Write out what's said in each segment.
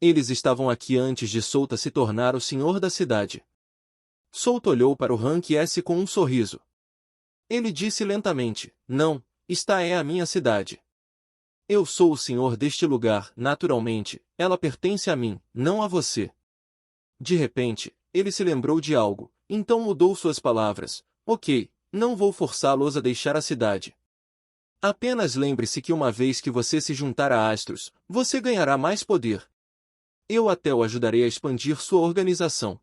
Eles estavam aqui antes de Souta se tornar o senhor da cidade. Souta olhou para o Rank S com um sorriso. Ele disse lentamente, não, esta é a minha cidade. Eu sou o senhor deste lugar, naturalmente, ela pertence a mim, não a você. De repente, ele se lembrou de algo, então mudou suas palavras. Ok, não vou forçá-los a deixar a cidade. Apenas lembre-se que uma vez que você se juntar a Astros, você ganhará mais poder. Eu até o ajudarei a expandir sua organização.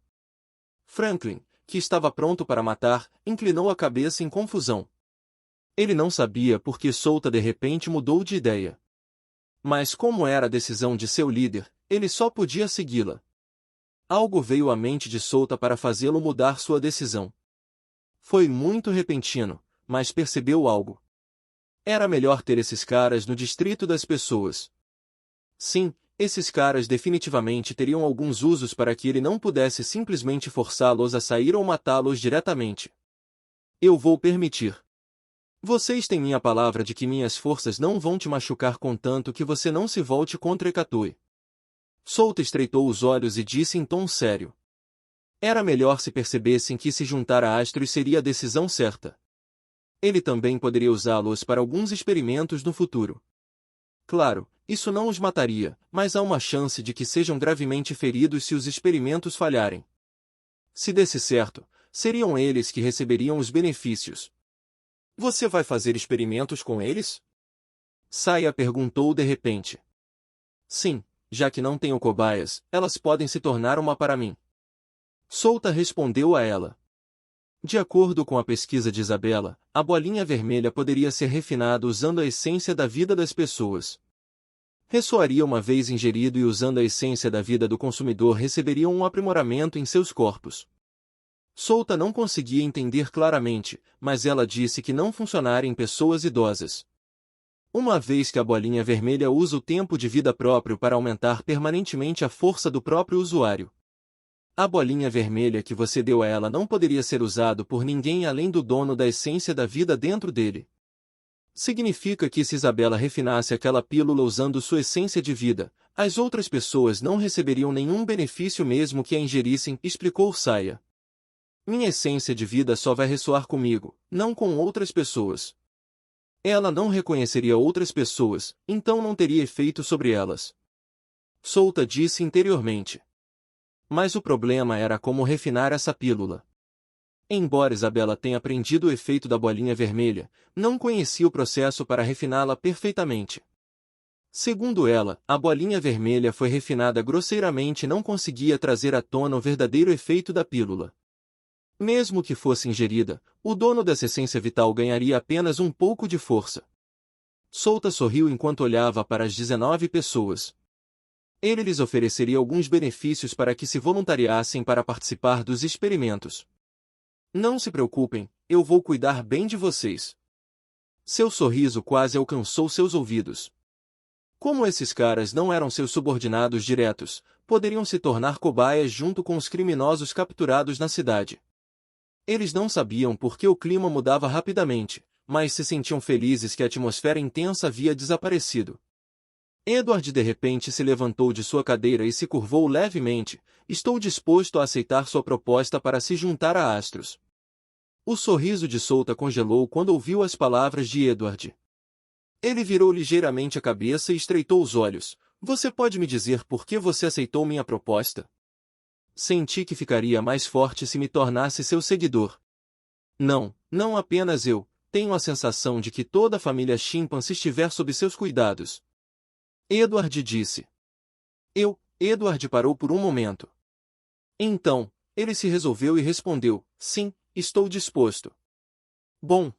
Franklin, que estava pronto para matar, inclinou a cabeça em confusão. Ele não sabia por que Souta de repente mudou de ideia. Mas como era a decisão de seu líder, ele só podia segui-la. Algo veio à mente de Souta para fazê-lo mudar sua decisão. Foi muito repentino, mas percebeu algo. Era melhor ter esses caras no distrito das pessoas. Sim, esses caras definitivamente teriam alguns usos para que ele não pudesse simplesmente forçá-los a sair ou matá-los diretamente. Eu vou permitir. Vocês têm minha palavra de que minhas forças não vão te machucar contanto que você não se volte contra Ekatui. Souta estreitou os olhos e disse em tom sério. Era melhor se percebessem que se juntar a Astros seria a decisão certa. Ele também poderia usá-los para alguns experimentos no futuro. Claro, isso não os mataria, mas há uma chance de que sejam gravemente feridos se os experimentos falharem. Se desse certo, seriam eles que receberiam os benefícios. Você vai fazer experimentos com eles? Saya perguntou de repente. Sim, já que não tenho cobaias, elas podem se tornar uma para mim. Souta respondeu a ela. De acordo com a pesquisa de Isabela, a bolinha vermelha poderia ser refinada usando a essência da vida das pessoas. Ressoaria uma vez ingerido e usando a essência da vida do consumidor receberiam um aprimoramento em seus corpos. Souta não conseguia entender claramente, mas ela disse que não funcionaria em pessoas idosas. Uma vez que a bolinha vermelha usa o tempo de vida próprio para aumentar permanentemente a força do próprio usuário. A bolinha vermelha que você deu a ela não poderia ser usado por ninguém além do dono da essência da vida dentro dele. Significa que se Isabela refinasse aquela pílula usando sua essência de vida, as outras pessoas não receberiam nenhum benefício mesmo que a ingerissem, explicou Saya. Minha essência de vida só vai ressoar comigo, não com outras pessoas. Ela não reconheceria outras pessoas, então não teria efeito sobre elas. Souta disse interiormente. Mas o problema era como refinar essa pílula. Embora Isabela tenha aprendido o efeito da bolinha vermelha, não conhecia o processo para refiná-la perfeitamente. Segundo ela, a bolinha vermelha foi refinada grosseiramente e não conseguia trazer à tona o verdadeiro efeito da pílula. Mesmo que fosse ingerida, o dono dessa essência vital ganharia apenas um pouco de força. Souta sorriu enquanto olhava para as 19 pessoas. Ele lhes ofereceria alguns benefícios para que se voluntariassem para participar dos experimentos. Não se preocupem, eu vou cuidar bem de vocês. Seu sorriso quase alcançou seus ouvidos. Como esses caras não eram seus subordinados diretos, poderiam se tornar cobaias junto com os criminosos capturados na cidade. Eles não sabiam por que o clima mudava rapidamente, mas se sentiam felizes que a atmosfera intensa havia desaparecido. Edward de repente se levantou de sua cadeira e se curvou levemente. Estou disposto a aceitar sua proposta para se juntar a Astros. O sorriso de Souta congelou quando ouviu as palavras de Edward. Ele virou ligeiramente a cabeça e estreitou os olhos. Você pode me dizer por que você aceitou minha proposta? Senti que ficaria mais forte se me tornasse seu seguidor. Não, não apenas eu, tenho a sensação de que toda a família Chimpanzee estiver sob seus cuidados. Edward disse. Edward parou por um momento. Então, ele se resolveu e respondeu, sim, estou disposto. Bom.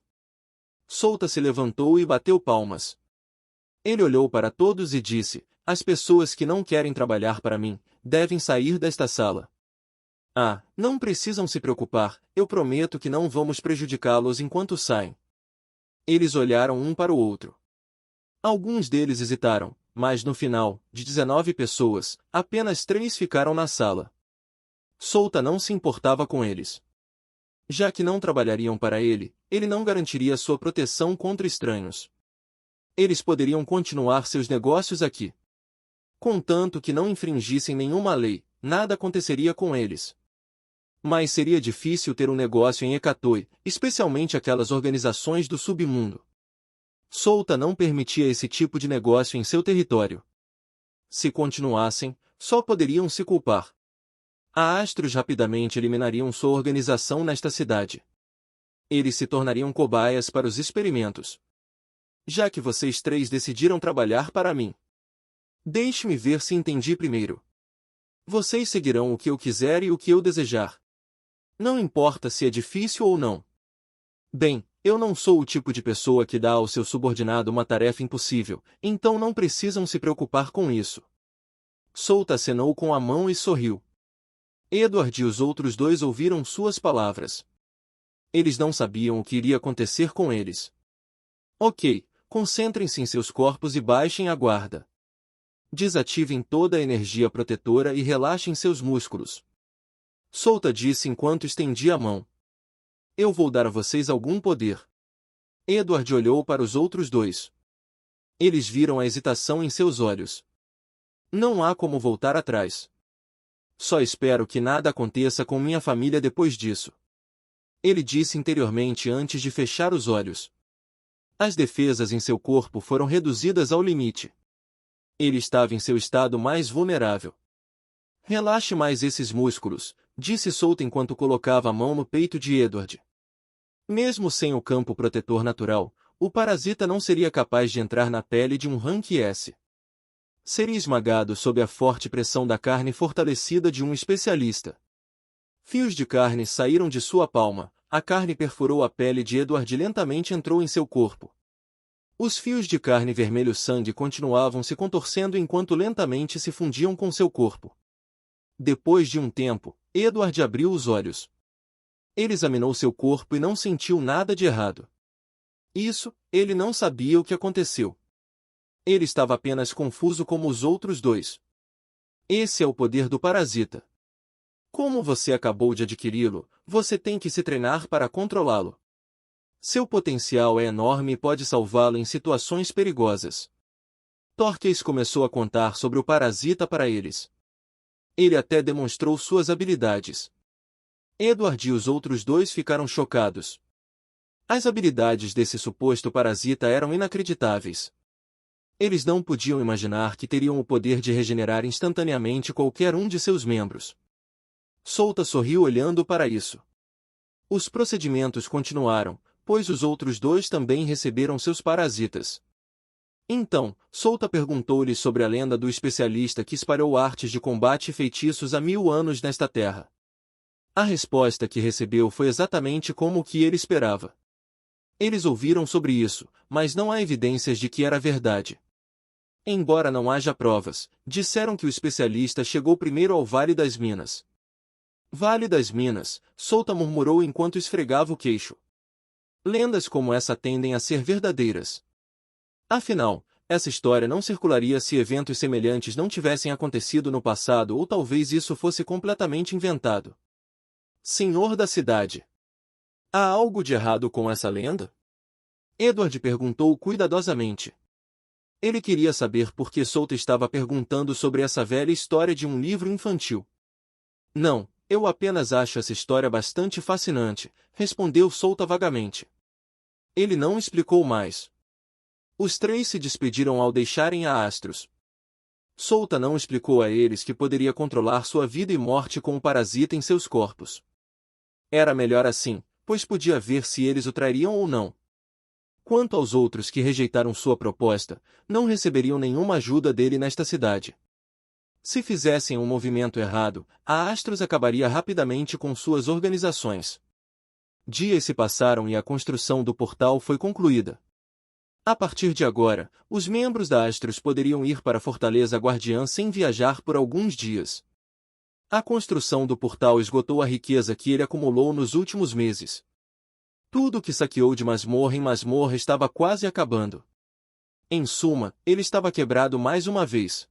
Souta se levantou e bateu palmas. Ele olhou para todos e disse, as pessoas que não querem trabalhar para mim, devem sair desta sala. Ah, não precisam se preocupar, eu prometo que não vamos prejudicá-los enquanto saem. Eles olharam um para o outro. Alguns deles hesitaram, mas no final, de 19 pessoas, apenas 3 ficaram na sala. Souta não se importava com eles. Já que não trabalhariam para ele, ele não garantiria sua proteção contra estranhos. Eles poderiam continuar seus negócios aqui. Contanto que não infringissem nenhuma lei, nada aconteceria com eles. Mas seria difícil ter um negócio em Ekatoi, especialmente aquelas organizações do submundo. Solta não permitia esse tipo de negócio em seu território. Se continuassem, só poderiam se culpar. A Astros rapidamente eliminariam sua organização nesta cidade. Eles se tornariam cobaias para os experimentos. Já que vocês três decidiram trabalhar para mim, deixe-me ver se entendi primeiro. Vocês seguirão o que eu quiser e o que eu desejar. Não importa se é difícil ou não. Bem, eu não sou o tipo de pessoa que dá ao seu subordinado uma tarefa impossível, então não precisam se preocupar com isso. Solta acenou com a mão e sorriu. Edward e os outros dois ouviram suas palavras. Eles não sabiam o que iria acontecer com eles. Ok, concentrem-se em seus corpos e baixem a guarda. Desativem toda a energia protetora e relaxem seus músculos. Solta disse enquanto estendia a mão. Eu vou dar a vocês algum poder. Edward olhou para os outros dois. Eles viram a hesitação em seus olhos. Não há como voltar atrás. Só espero que nada aconteça com minha família depois disso. Ele disse interiormente antes de fechar os olhos. As defesas em seu corpo foram reduzidas ao limite. Ele estava em seu estado mais vulnerável. Relaxe mais esses músculos, disse Solta enquanto colocava a mão no peito de Edward. Mesmo sem o campo protetor natural, o parasita não seria capaz de entrar na pele de um Rank S. Seria esmagado sob a forte pressão da carne fortalecida de um especialista. Fios de carne saíram de sua palma, a carne perfurou a pele de Edward e lentamente entrou em seu corpo. Os fios de carne vermelho-sangue continuavam se contorcendo enquanto lentamente se fundiam com seu corpo. Depois de um tempo, Edward abriu os olhos. Ele examinou seu corpo e não sentiu nada de errado. Ele não sabia o que aconteceu. Ele estava apenas confuso como os outros dois. Esse é o poder do parasita. Como você acabou de adquiri-lo, você tem que se treinar para controlá-lo. Seu potencial é enorme e pode salvá-lo em situações perigosas. Torques começou a contar sobre o parasita para eles. Ele até demonstrou suas habilidades. Edward e os outros dois ficaram chocados. As habilidades desse suposto parasita eram inacreditáveis. Eles não podiam imaginar que teriam o poder de regenerar instantaneamente qualquer um de seus membros. Solta sorriu olhando para isso. Os procedimentos continuaram, pois os outros dois também receberam seus parasitas. Então, Solta perguntou-lhe sobre a lenda do especialista que espalhou artes de combate e feitiços há 1000 anos nesta terra. A resposta que recebeu foi exatamente como o que ele esperava. Eles ouviram sobre isso, mas não há evidências de que era verdade. Embora não haja provas, disseram que o especialista chegou primeiro ao Vale das Minas. Vale das Minas, Solta murmurou enquanto esfregava o queixo. Lendas como essa tendem a ser verdadeiras. Afinal, essa história não circularia se eventos semelhantes não tivessem acontecido no passado ou talvez isso fosse completamente inventado. Senhor da cidade. Há algo de errado com essa lenda? Edward perguntou cuidadosamente. Ele queria saber por que Solta estava perguntando sobre essa velha história de um livro infantil. Não, eu apenas acho essa história bastante fascinante, respondeu Solta vagamente. Ele não explicou mais. Os três se despediram ao deixarem a Astros. Solta não explicou a eles que poderia controlar sua vida e morte com o parasita em seus corpos. Era melhor assim, pois podia ver se eles o trairiam ou não. Quanto aos outros que rejeitaram sua proposta, não receberiam nenhuma ajuda dele nesta cidade. Se fizessem um movimento errado, a Astros acabaria rapidamente com suas organizações. Dias se passaram e a construção do portal foi concluída. A partir de agora, os membros da Astros poderiam ir para a Fortaleza Guardiã sem viajar por alguns dias. A construção do portal esgotou a riqueza que ele acumulou nos últimos meses. Tudo o que saqueou de masmorra em masmorra estava quase acabando. Em suma, ele estava quebrado mais uma vez.